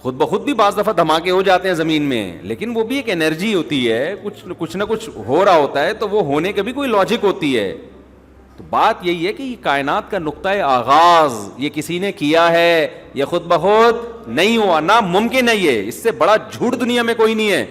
خود بخود بھی بعض دفعہ دھماکے ہو جاتے ہیں زمین میں، لیکن وہ بھی ایک انرجی ہوتی ہے، کچھ نہ کچھ ہو رہا ہوتا ہے، تو وہ ہونے کا بھی کوئی لاجک ہوتی ہے. تو بات یہی ہے کہ یہ کائنات کا نقطۂ آغاز یہ کسی نے کیا ہے، یہ خود بخود نہیں ہوا، ناممکن ہے یہ، اس سے بڑا جھوٹ دنیا میں کوئی نہیں ہے.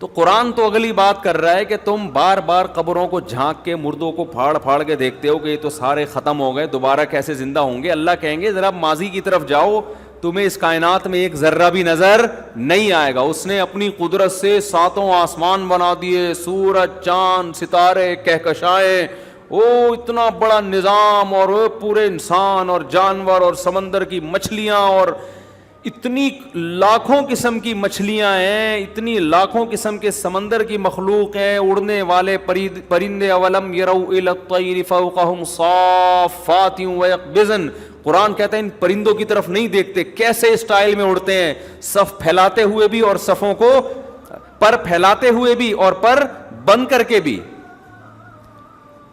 تو قرآن تو اگلی بات کر رہا ہے کہ تم بار بار قبروں کو جھانک کے مردوں کو پھاڑ پھاڑ کے دیکھتے ہو کہ یہ تو سارے ختم ہو گئے، دوبارہ کیسے زندہ ہوں گے. اللہ کہیں گے ذرا ماضی کی طرف جاؤ، تمہیں اس کائنات میں ایک ذرہ بھی نظر نہیں آئے گا. اس نے اپنی قدرت سے ساتوں آسمان بنا دیے، سورج، چاند، ستارے، کہکشائیں، او اتنا بڑا نظام، اور وہ پورے انسان اور جانور اور سمندر کی مچھلیاں، اور اتنی لاکھوں قسم کی مچھلیاں ہیں، اتنی لاکھوں قسم کے سمندر کی مخلوق ہیں، اڑنے والے پرندے. اولم یروا الی الطیر فوقہم صافات ویقبضن. قرآن کہتا ہے ان پرندوں کی طرف نہیں دیکھتے، کیسے اسٹائل میں اڑتے ہیں، صف پھیلاتے ہوئے بھی اور صفوں کو پر پھیلاتے ہوئے بھی اور پر بند کر کے بھی،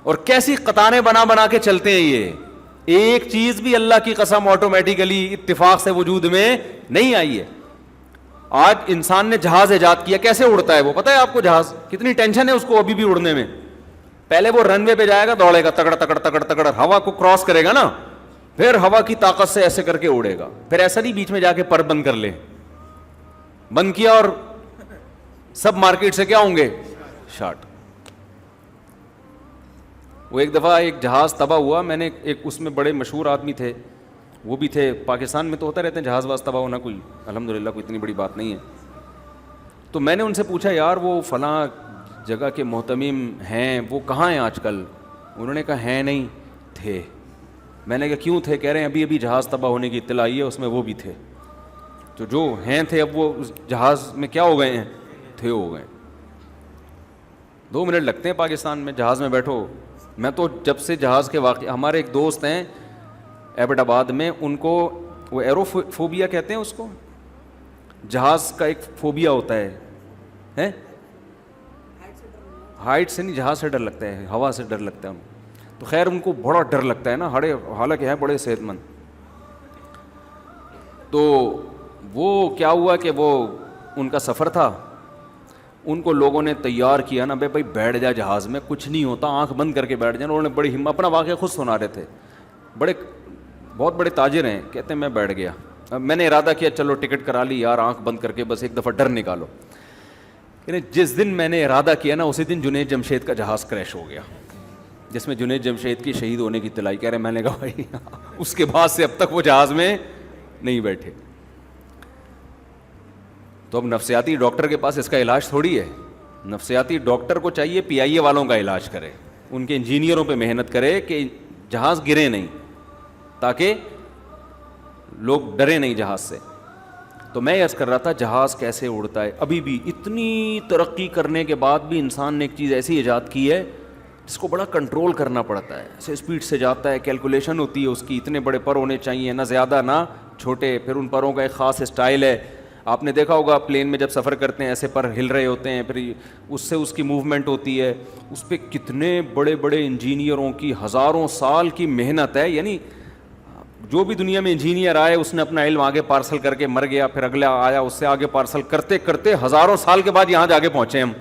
اور کیسی قطاریں بنا بنا کے چلتے ہیں. یہ ایک چیز بھی اللہ کی قسم آٹومیٹیکلی اتفاق سے وجود میں نہیں آئی ہے. آج انسان نے جہاز ایجاد کیا، کیسے اڑتا ہے وہ پتہ ہے آپ کو؟ جہاز کتنی ٹینشن ہے اس کو ابھی بھی اڑنے میں. پہلے وہ رن وے پہ جائے گا، دوڑے گا، تکڑ تکڑ تکڑ تکڑ، ہوا کو کراس کرے گا نا، پھر ہوا کی طاقت سے ایسے کر کے اڑے گا. پھر ایسا نہیں بیچ میں جا کے پر بند کر لے، بند کیا اور سب مارکیٹ سے کیا ہوں گے؟ شارٹ. وہ ایک دفعہ ایک جہاز تباہ ہوا، میں نے ایک اس میں بڑے مشہور آدمی تھے، وہ بھی تھے پاکستان میں تو ہوتا رہتے ہیں جہاز واز تباہ ہونا، کوئی الحمدللہ کوئی اتنی بڑی بات نہیں ہے. تو میں نے ان سے پوچھا یار وہ فلاں جگہ کے محتمم ہیں وہ کہاں ہیں آج کل؟ انہوں نے کہا ہیں نہیں، تھے. میں نے کہا کیوں تھے؟ کہہ رہے ہیں ابھی ابھی جہاز تباہ ہونے کی اطلاع آئی ہے، اس میں وہ بھی تھے. تو جو ہیں تھے اب وہ اس جہاز میں کیا ہو گئے ہیں؟ تھے ہو گئے. 2 منٹ لگتے ہیں پاکستان میں، جہاز میں بیٹھو. میں تو جب سے جہاز کے واقع، ہمارے ایک دوست ہیں ایبٹ آباد میں، ان کو وہ ایروفوبیا کہتے ہیں اس کو، جہاز کا ایک فوبیا ہوتا ہے، ہائٹ سے نہیں، جہاز سے ڈر لگتا ہے، ہوا سے ڈر لگتا ہے ان کو. تو خیر ان کو بڑا ڈر لگتا ہے نا، حالانکہ ہے بڑے صحت مند. تو وہ کیا ہوا کہ وہ ان کا سفر تھا، ان کو لوگوں نے تیار کیا نا، بھائی بیٹھ جا جہاز میں، کچھ نہیں ہوتا، آنکھ بند کر کے بیٹھ جانا. انہوں نے بڑی ہمت، اپنا واقعہ خود سنا رہے تھے، بہت بڑے تاجر ہیں، کہتے ہیں میں بیٹھ گیا. میں نے ارادہ کیا چلو ٹکٹ کرا لی یار، آنکھ بند کر کے بس ایک دفعہ ڈر نکالو. جس دن میں نے ارادہ کیا نا، اسی دن جنید جمشید کا جہاز کریش ہو گیا، جس میں جنید جمشید کی شہید ہونے کی اطلاع. کہہ رہے میں نے کہا بھائی اس کے بعد سے اب تک وہ جہاز میں نہیں بیٹھے. تو اب نفسیاتی ڈاکٹر کے پاس اس کا علاج تھوڑی ہے. نفسیاتی ڈاکٹر کو چاہیے پی آئی اے والوں کا علاج کرے، ان کے انجینئروں پہ محنت کرے کہ جہاز گرے نہیں، تاکہ لوگ ڈرے نہیں جہاز سے. تو میں عرض کر رہا تھا جہاز کیسے اڑتا ہے. ابھی بھی اتنی ترقی کرنے کے بعد بھی انسان نے ایک چیز ایسی ایجاد کی ہے جس کو بڑا کنٹرول کرنا پڑتا ہے. ایسے اسپیڈ سے جاتا ہے، کیلکولیشن ہوتی ہے اس کی، اتنے بڑے پر ہونے چاہیے، نہ زیادہ نہ چھوٹے. پھر ان پروں کا ایک خاص اسٹائل ہے. آپ نے دیکھا ہوگا پلین میں جب سفر کرتے ہیں ایسے پر ہل رہے ہوتے ہیں، پھر اس سے اس کی موومنٹ ہوتی ہے. اس پہ کتنے بڑے بڑے انجینئروں کی ہزاروں سال کی محنت ہے. یعنی جو بھی دنیا میں انجینئر آئے اس نے اپنا علم آگے پارسل کر کے مر گیا، پھر اگلا آیا اس سے آگے پارسل کرتے کرتے ہزاروں سال کے بعد یہاں جا کے پہنچے ہم.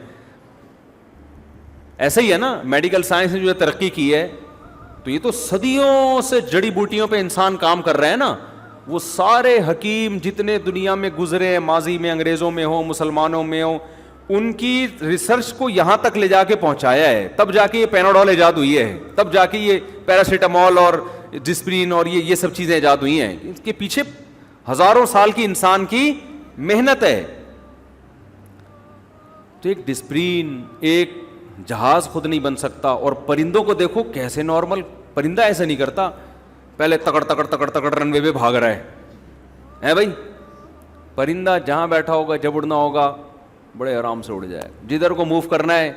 ایسا ہی ہے نا میڈیکل سائنس نے جو ترقی کی ہے، تو یہ تو صدیوں سے جڑی بوٹیوں پہ انسان کام کر رہے ہیں نا. وہ سارے حکیم جتنے دنیا میں گزرے ہیں، ماضی میں انگریزوں میں ہوں، مسلمانوں میں ہوں، ان کی ریسرچ کو یہاں تک لے جا کے پہنچایا ہے. تب جا کے یہ پیناڈول ایجاد ہوئی ہے، تب جا کے یہ پیراسیٹامول اور ڈسپرین اور یہ سب چیزیں ایجاد ہوئی ہیں. اس کے پیچھے ہزاروں سال کی انسان کی محنت ہے. تو ایک ڈسپرین، ایک جہاز خود نہیں بن سکتا. اور پرندوں کو دیکھو کیسے نارمل پرندہ ایسا نہیں کرتا، پہلے تکڑ تکڑ تکڑ تکڑ رن وے پہ بھاگ رہا ہے بھائی. پرندہ جہاں بیٹھا ہوگا، جب اڑنا ہوگا بڑے آرام سے اڑ جائے. جدھر کو موو کرنا ہے،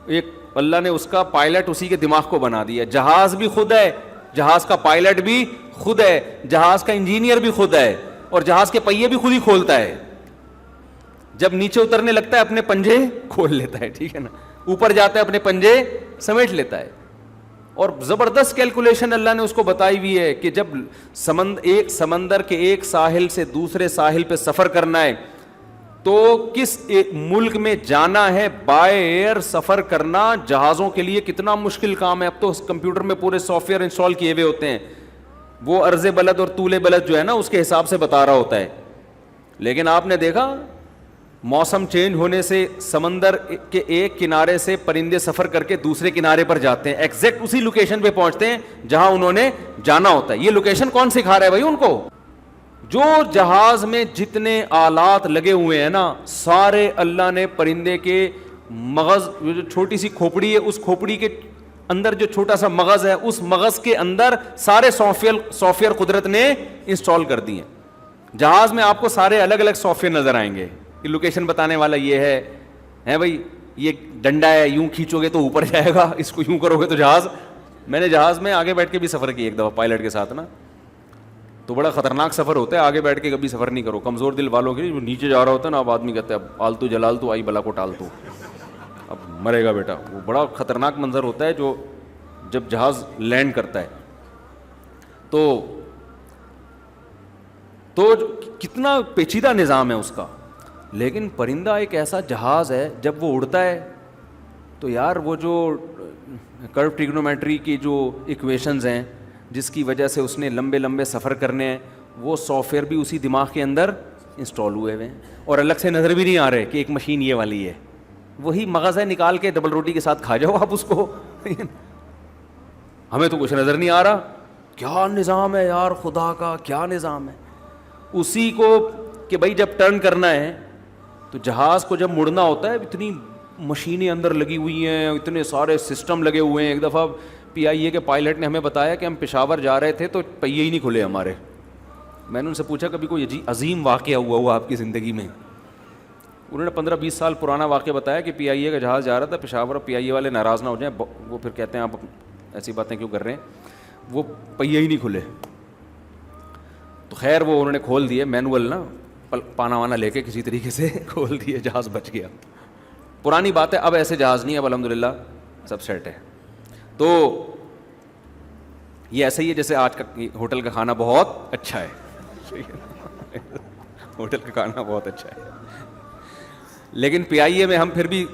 ایک اللہ نے اس کا پائلٹ اسی کے دماغ کو بنا دیا. جہاز بھی خود ہے، جہاز کا پائلٹ بھی خود ہے، جہاز کا انجینئر بھی خود ہے، اور جہاز کے پہیے بھی خود ہی کھولتا ہے. جب نیچے اترنے لگتا ہے اپنے پنجے کھول لیتا ہے، ٹھیک ہے نا. اوپر جاتا ہے اپنے پنجے سمیٹ لیتا ہے. اور زبردست کیلکولیشن اللہ نے اس کو بتائی ہوئی ہے کہ جب ایک سمندر کے ایک ساحل سے دوسرے ساحل پہ سفر کرنا ہے تو کس ملک میں جانا ہے، بائی ایئر سفر کرنا جہازوں کے لیے کتنا مشکل کام ہے. اب تو کمپیوٹر میں پورے سافٹ ویئر انسٹال کیے ہوئے ہوتے ہیں، وہ عرض بلد اور طول بلد جو ہے نا اس کے حساب سے بتا رہا ہوتا ہے. لیکن آپ نے دیکھا موسم چینج ہونے سے سمندر کے ایک کنارے سے پرندے سفر کر کے دوسرے کنارے پر جاتے ہیں، ایگزیکٹ اسی لوکیشن پہ پہنچتے ہیں جہاں انہوں نے جانا ہوتا ہے. یہ لوکیشن کون سکھا رہا ہے بھائی ان کو؟ جو جہاز میں جتنے آلات لگے ہوئے ہیں نا سارے اللہ نے پرندے کے مغز، جو چھوٹی سی کھوپڑی ہے اس کھوپڑی کے اندر جو چھوٹا سا مغز ہے اس مغز کے اندر سارے سافٹ ویئر قدرت نے انسٹال کر دی ہیں. جہاز میں آپ کو سارے الگ الگ سافٹ ویئر نظر آئیں گے کہ لوکیشن بتانے والا یہ ہے بھائی یہ ڈنڈا ہے، یوں کھینچو گے تو اوپر جائے گا، اس کو یوں کرو گے تو جہاز. میں نے جہاز میں آگے بیٹھ کے بھی سفر کیا ایک دفعہ پائلٹ کے ساتھ نا، تو بڑا خطرناک سفر ہوتا ہے. آگے بیٹھ کے کبھی سفر نہیں کرو، کمزور دل والوں کے لیے. نیچے جا رہا ہوتا ہے نا اب آدمی کہتے ہیں اب آلتو جلالتو آئی بلا کو ٹالتو، اب مرے گا بیٹا. وہ بڑا خطرناک منظر ہوتا ہے جو جب جہاز لینڈ کرتا ہے. تو کتنا پیچیدہ نظام ہے اس کا. لیکن پرندہ ایک ایسا جہاز ہے جب وہ اڑتا ہے تو یار وہ جو کرو ٹریگنومیٹری کی جو ایکویشنز ہیں جس کی وجہ سے اس نے لمبے لمبے سفر کرنے ہیں وہ سافٹ ویئر بھی اسی دماغ کے اندر انسٹال ہوئے ہوئے ہیں اور الگ سے نظر بھی نہیں آ رہے کہ ایک مشین یہ والی ہے. وہی مغز ہے، نکال کے ڈبل روٹی کے ساتھ کھا جاؤ آپ اس کو. ہمیں تو کچھ نظر نہیں آ رہا. کیا نظام ہے یار خدا کا، کیا نظام ہے. اسی کو کہ بھائی جب ٹرن کرنا ہے تو جہاز کو جب مڑنا ہوتا ہے اتنی مشینیں اندر لگی ہوئی ہیں، اتنے سارے سسٹم لگے ہوئے ہیں. ایک دفعہ PIA کے پائلٹ نے ہمیں بتایا کہ ہم پشاور جا رہے تھے تو پہیے ہی نہیں کھلے ہمارے. میں نے ان سے پوچھا کبھی کوئی عظیم واقعہ ہوا آپ کی زندگی میں؟ انہوں نے 15-20 سال پرانا واقعہ بتایا کہ PIA کا جہاز جا رہا تھا پشاور، اور PIA والے ناراض نہ ہو جائیں، وہ پھر کہتے ہیں آپ ایسی باتیں کیوں کر رہے ہیں، وہ پہیے ہی نہیں کھلے. تو خیر وہ انہوں نے کھول دیے مینول نا، پانا وانا لے کے کسی طریقے سے کھول دیے، جہاز بچ گیا. پرانی بات ہے، اب ایسے جہاز نہیں، اب الحمدللہ سب سیٹ ہے. تو یہ ایسا ہی ہے جیسے آج کا ہوٹل کا کھانا بہت اچھا ہے. ہوٹل کا کھانا بہت اچھا ہے، لیکن PIA میں ہم پھر بھی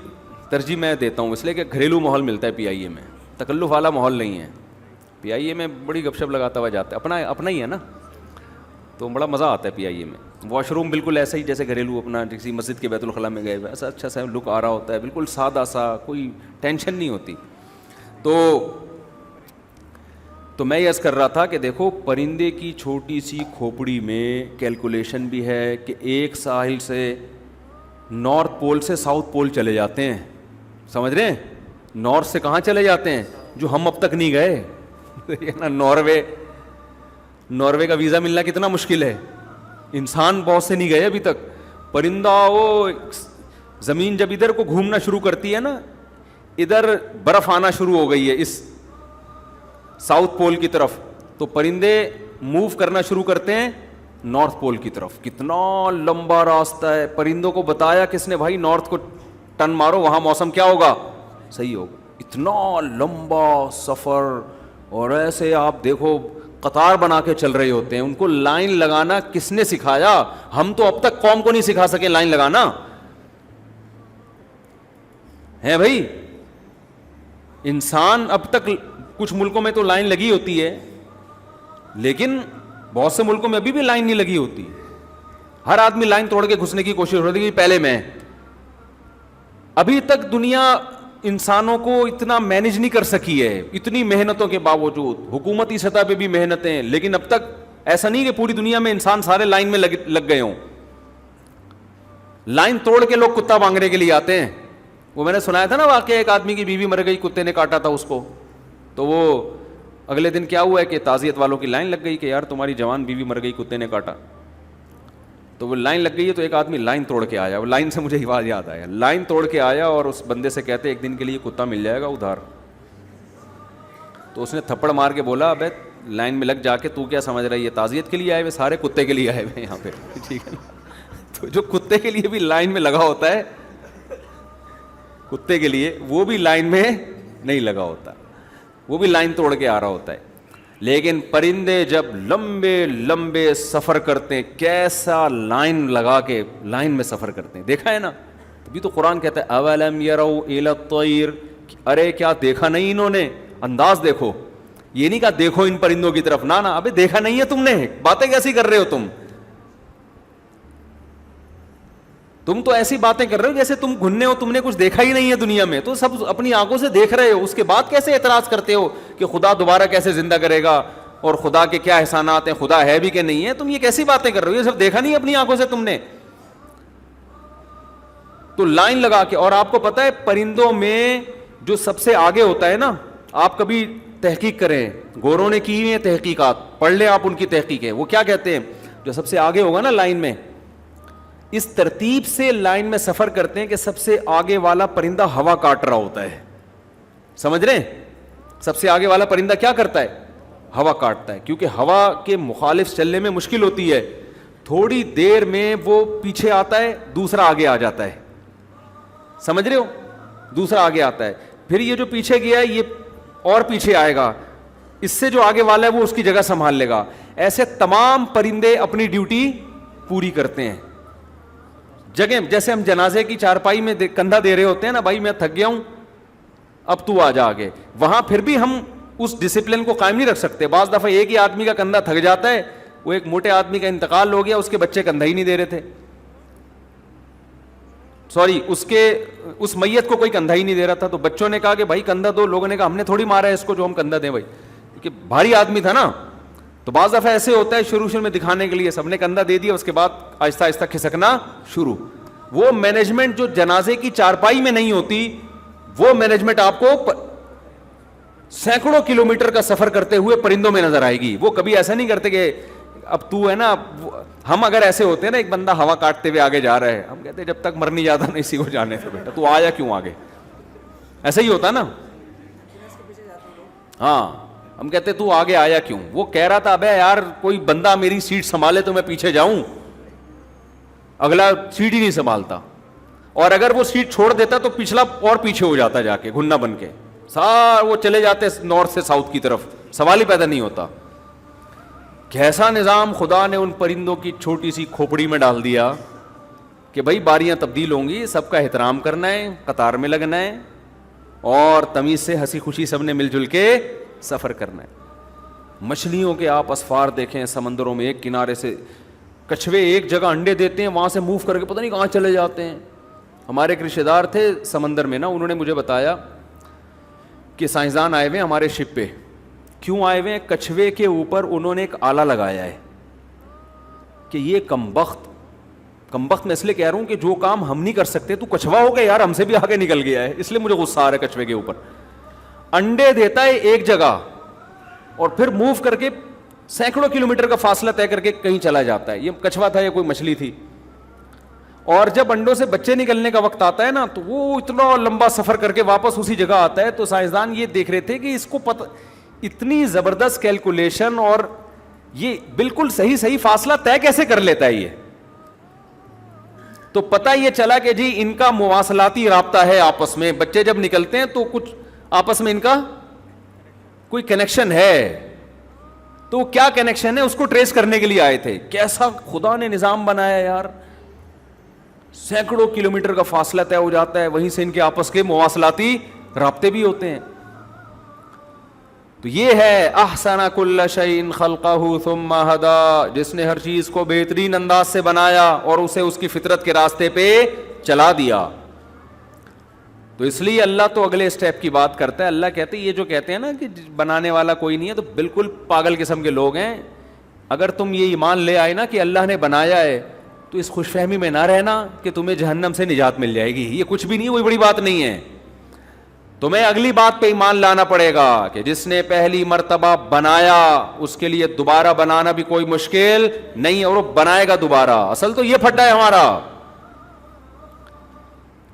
ترجیح میں دیتا ہوں اس لیے کہ گھریلو ماحول ملتا ہے PIA میں، تکلف والا ماحول نہیں ہے. PIA میں بڑی گپ شپ لگاتا ہوا جاتا ہے، اپنا ہی ہے نا، تو بڑا مزہ آتا ہے PIA میں. واش روم بالکل ایسا ہی جیسے گھریلو اپنا کسی مسجد کے بیت الخلاء میں گئے ہوئے، ایسا اچھا سا لک آ رہا ہوتا ہے، بالکل سادہ سا، کوئی ٹینشن نہیں ہوتی. تو میں یہ عرض کر رہا تھا کہ دیکھو پرندے کی چھوٹی سی کھوپڑی میں کیلکولیشن بھی ہے کہ ایک ساحل سے نارتھ پول سے ساؤتھ پول چلے جاتے ہیں. سمجھ رہے ہیں؟ نارتھ سے کہاں چلے جاتے ہیں جو ہم اب تک نہیں گئے. ناروے کا ویزا ملنا کتنا مشکل ہے، انسان بہت سے نہیں گئے ابھی تک. پرندہ وہ زمین جب ادھر کو گھومنا شروع کرتی ہے نا، ادھر برف آنا شروع ہو گئی ہے اس ساؤتھ پول کی طرف، تو پرندے موو کرنا شروع کرتے ہیں نارتھ پول کی طرف. کتنا لمبا راستہ ہے. پرندوں کو بتایا کس نے بھائی نارتھ کو ٹن مارو، وہاں موسم کیا ہوگا، صحیح ہوگا. اتنا لمبا سفر، اور ایسے آپ دیکھو قطار بنا کے چل رہے ہوتے ہیں. ان کو لائن لگانا کس نے سکھایا؟ ہم تو اب تک قوم کو نہیں سکھا سکے لائن لگانا ہے بھائی. انسان اب تک کچھ ملکوں میں تو لائن لگی ہوتی ہے، لیکن بہت سے ملکوں میں ابھی بھی لائن نہیں لگی ہوتی. ہر آدمی لائن توڑ کے گھسنے کی کوشش ہو رہی ہے کہ پہلے میں. ابھی تک دنیا انسانوں کو اتنا مینج نہیں کر سکی ہے، اتنی محنتوں کے باوجود، حکومتی سطح پہ بھی محنتیں، لیکن اب تک ایسا نہیں کہ پوری دنیا میں انسان سارے لائن میں لگ گئے ہوں. لائن توڑ کے لوگ کتا مانگنے کے لیے آتے ہیں. وہ میں نے سنایا تھا نا واقعہ، ایک آدمی کی بیوی مر گئی، کتے نے کاٹا تھا اس کو، تو وہ اگلے دن کیا ہوا ہے کہ تعزیت والوں کی لائن لگ گئی کہ یار تمہاری جوان بیوی مر گئی، کتے نے کاٹا. تو وہ لائن لگ گئی ہے، تو ایک آدمی لائن توڑ کے آیا. وہ لائن سے مجھے آواز یاد آیا، لائن توڑ کے آیا اور اس بندے سے کہتے ایک دن کے لیے کتا مل جائے گا ادھار. تو اس نے تھپڑ مار کے بولا ابے لائن میں لگ جا کے تو کیا سمجھ رہا ہے یہ تعزیت کے لیے آئے ہوئے، سارے کتے کے لیے آئے ہوئے یہاں پہ، ٹھیک ہے نا. تو جو کتے کے لیے بھی لائن میں لگا ہوتا ہے، کتے کے لیے وہ بھی لائن میں نہیں لگا ہوتا. وہ بھی لائن توڑ کے آ رہا ہوتا ہے. لیکن پرندے جب لمبے لمبے سفر کرتے ہیں, کیسا لائن لگا کے لائن میں سفر کرتے ہیں, دیکھا ہے نا. تبھی تو قرآن کہتا ہے اولم یروا الی الطیر, ارے کیا دیکھا نہیں انہوں نے, انداز دیکھو. یہ نہیں کہا دیکھو ان پرندوں کی طرف, نہ ابے دیکھا نہیں ہے تم نے, باتیں کیسی کر رہے ہو تم تو ایسی باتیں کر رہے ہو جیسے تم گھننے ہو, تم نے کچھ دیکھا ہی نہیں ہے دنیا میں, تو سب اپنی آنکھوں سے دیکھ رہے ہو, اس کے بعد کیسے اعتراض کرتے ہو کہ خدا دوبارہ کیسے زندہ کرے گا اور خدا کے کیا احسانات ہیں, خدا ہے بھی کہ نہیں ہے. تم یہ کیسی باتیں کر رہے ہو, یہ سب دیکھا نہیں اپنی آنکھوں سے تم نے. تو لائن لگا کے, اور آپ کو پتا ہے پرندوں میں جو سب سے آگے ہوتا ہے نا, آپ کبھی تحقیق کریں, گوروں نے کی ہیں تحقیقات, پڑھ لیں آپ ان کی تحقیقیں, وہ کیا کہتے ہیں جو سب سے آگے ہوگا نا لائن میں, اس ترتیب سے لائن میں سفر کرتے ہیں کہ سب سے آگے والا پرندہ ہوا کاٹ رہا ہوتا ہے. سمجھ رہے ہیں, سب سے آگے والا پرندہ کیا کرتا ہے, ہوا کاٹتا ہے, کیونکہ ہوا کے مخالف چلنے میں مشکل ہوتی ہے, تھوڑی دیر میں وہ پیچھے آتا ہے, دوسرا آگے آ جاتا ہے. سمجھ رہے ہو, دوسرا آگے آتا ہے, پھر یہ جو پیچھے گیا ہے یہ اور پیچھے آئے گا, اس سے جو آگے والا ہے وہ اس کی جگہ سنبھال لے گا. ایسے تمام پرندے اپنی ڈیوٹی پوری کرتے ہیں. جگہ جیسے ہم جنازے کی چارپائی میں کندھا دے رہے ہوتے ہیں نا, بھائی میں تھک گیا ہوں اب تو آ جا آگے, وہاں پھر بھی ہم اس ڈسپلن کو قائم نہیں رکھ سکتے. بعض دفعہ ایک ہی آدمی کا کندھا تھک جاتا ہے, وہ ایک موٹے آدمی کا انتقال ہو گیا, اس کے بچے کندھا ہی نہیں دے رہے تھے, سوری اس میت کو کوئی کندھا ہی نہیں دے رہا تھا, تو بچوں نے کہا کہ بھائی کندھا دو, لوگوں نے کہا ہم نے تھوڑی مارا ہے اس کو جو ہم کندھا دیں بھائی, کیونکہ بھاری آدمی تھا نا. تو بعض دفعہ ایسے ہوتا ہے شروع میں دکھانے کے لیے سب نے کندھا دے دیا, اس کے بعد آہستہ آہستہ کھسکنا شروع. وہ مینجمنٹ جو جنازے کی چارپائی میں نہیں ہوتی, وہ مینجمنٹ آپ کو سینکڑوں کلومیٹر کا سفر کرتے ہوئے پرندوں میں نظر آئے گی. وہ کبھی ایسا نہیں کرتے کہ اب تو ہے نا, ہم اگر ایسے ہوتے ہیں نا, ایک بندہ ہوا کاٹتے ہوئے آگے جا رہا ہے, ہم کہتے ہیں جب تک مر نہیں جاتا نہیں اسی کو جانے سے بیٹا تو آیا کیوں آگے, ایسا ہی ہوتا نا. ہاں ہم کہتے تو آگے آیا کیوں, وہ کہہ رہا تھا ابے یار کوئی بندہ میری سیٹ سنبھالے تو میں پیچھے جاؤں, اگلا سیٹ ہی نہیں سنبھالتا, اور اگر وہ سیٹ چھوڑ دیتا تو پچھلا اور پیچھے ہو جاتا جا کے گھننا بن کے, وہ چلے جاتے نارتھ سے ساؤتھ کی طرف, سوال ہی پیدا نہیں ہوتا. کیسا نظام خدا نے ان پرندوں کی چھوٹی سی کھوپڑی میں ڈال دیا کہ بھائی باریاں تبدیل ہوں گی, سب کا احترام کرنا ہے, قطار میں لگنا ہے, اور تمیز سے ہنسی خوشی سب نے مل جل کے سفر کرنا ہے. مچھلیوں کے آپ اسفار دیکھیں سمندروں میں, ایک کنارے سے کچھوے ایک جگہ انڈے دیتے ہیں, وہاں سے موو کر کے پتہ نہیں کہاں چلے جاتے ہیں. ہمارے ایک رشتے دار تھے سمندر میں نا, انہوں نے مجھے بتایا کہ سائنسدان آئے ہوئے ہیں ہمارے شپ پہ. کیوں آئے ہوئے ہیں, کچھوے کے اوپر انہوں نے ایک آلہ لگایا ہے کہ یہ کمبخت میں اس لیے کہہ رہا ہوں کہ جو کام ہم نہیں کر سکتے, تو کچھوا ہو گیا یار, ہم سے بھی آگے نکل گیا ہے, اس لیے مجھے غصہ آ رہا ہے کچھوے کے اوپر. انڈے دیتا ہے ایک جگہ اور پھر موو کر کے سینکڑوں کلومیٹر کا فاصلہ طے کر کے کہیں چلا جاتا ہے. یہ کچھوا تھا یا کوئی مچھلی تھی, اور جب انڈوں سے بچے نکلنے کا وقت آتا ہے نا, تو وہ اتنا لمبا سفر کر کے واپس اسی جگہ آتا ہے. تو سائنسدان یہ دیکھ رہے تھے کہ اس کو اتنی زبردست کیلکولیشن اور یہ بالکل صحیح فاصلہ طے کیسے کر لیتا ہے یہ. تو پتہ یہ چلا کہ جی ان کا مواصلاتی رابطہ ہے آپس میں, بچے جب نکلتے ہیں تو کچھ آپس میں ان کا کوئی کنیکشن ہے. تو کیا کنیکشن ہے اس کو ٹریس کرنے کے لیے آئے تھے. کیسا خدا نے نظام بنایا یار, سینکڑوں کلومیٹر کا فاصلہ طے ہو جاتا ہے, وہیں سے ان کے آپس کے مواصلاتی رابطے بھی ہوتے ہیں. تو یہ ہے احسن کل شیء خلقہ ثم ہدی, جس نے ہر چیز کو بہترین انداز سے بنایا اور اسے اس کی فطرت کے راستے پہ چلا دیا. تو اس لیے اللہ تو اگلے اسٹیپ کی بات کرتا ہے. اللہ کہتے ہیں یہ جو کہتے ہیں نا کہ بنانے والا کوئی نہیں ہے, تو بالکل پاگل قسم کے لوگ ہیں. اگر تم یہ ایمان لے آئے نا کہ اللہ نے بنایا ہے, تو اس خوش فہمی میں نہ رہنا کہ تمہیں جہنم سے نجات مل جائے گی. یہ کچھ بھی نہیں, کوئی بڑی بات نہیں ہے. تمہیں اگلی بات پہ ایمان لانا پڑے گا کہ جس نے پہلی مرتبہ بنایا اس کے لیے دوبارہ بنانا بھی کوئی مشکل نہیں, اور وہ بنائے گا دوبارہ. اصل تو یہ پھٹا ہے ہمارا,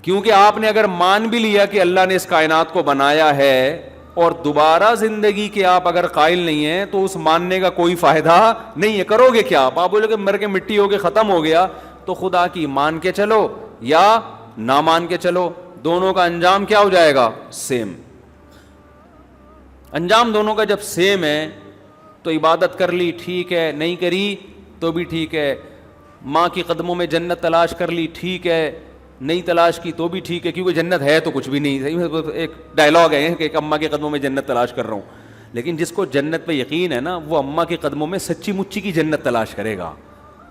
کیونکہ آپ نے اگر مان بھی لیا کہ اللہ نے اس کائنات کو بنایا ہے اور دوبارہ زندگی کے آپ اگر قائل نہیں ہیں, تو اس ماننے کا کوئی فائدہ نہیں ہے. کرو گے کیا آپ بولو کہ مر کے مٹی ہو کے ختم ہو گیا. تو خدا کی مان کے چلو یا نہ مان کے چلو, دونوں کا انجام کیا ہو جائے گا, سیم. انجام دونوں کا جب سیم ہے تو عبادت کر لی ٹھیک ہے, نہیں کری تو بھی ٹھیک ہے, ماں کی قدموں میں جنت تلاش کر لی ٹھیک ہے, نہیں تلاش کی تو بھی ٹھیک ہے, کیونکہ جنت ہے تو کچھ بھی نہیں. ایک ڈائلاگ ہے کہ ایک اماں کے قدموں میں جنت تلاش کر رہا ہوں, لیکن جس کو جنت پہ یقین ہے نا وہ اماں کے قدموں میں سچی مچی کی جنت تلاش کرے گا.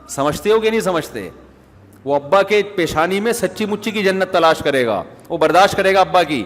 سمجھتے ہو کہ نہیں سمجھتے؟ وہ ابا کے پیشانی میں سچی مچی کی جنت تلاش کرے گا, وہ برداشت کرے گا ابا کی,